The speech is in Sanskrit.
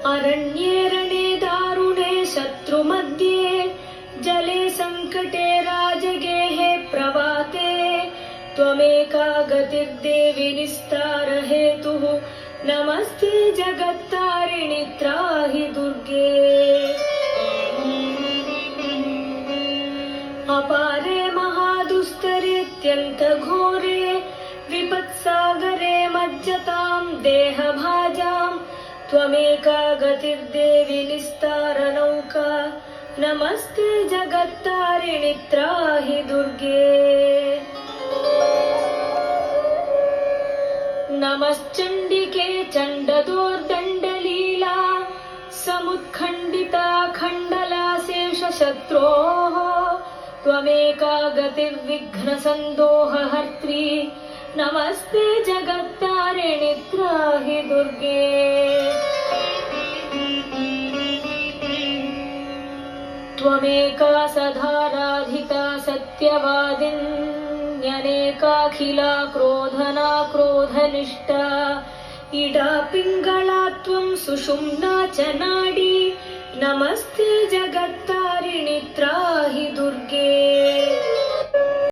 अरण्ये रणे दारुणे शत्रुमध्ये जले सङ्कटे राजगेहे प्रभाते त्वमेका गतिर्देवि निस्तारहेतुः नमस्ते जगत्तारिणि त्राहि दुर्गे। अपारे महादुस्तरेऽत्यन्तघोरे विपत्सागरे मज्जतां देहभाजां त्वमेका गतिर्देवि निस्तारनौका नमस्ते जगत्तारिणि त्राहि दुर्गे। नमश्चण्डिके चण्डदोर्दण्डलीला समुत्खण्डिता खण्डलाशेषशत्रोः त्वमेका गतिर्विघ्नसन्दोहहर्त्री नमस्ते जगत्तारिणि त्राहि दुर्गे। त्वमेका सदाराधिता सत्यवादिन्यनेकाखिला क्रोधना क्रोधनिष्ठा इडा पिङ्गला त्वं सुषुम्ना च नाडी नमस्ते जगत्तारिणि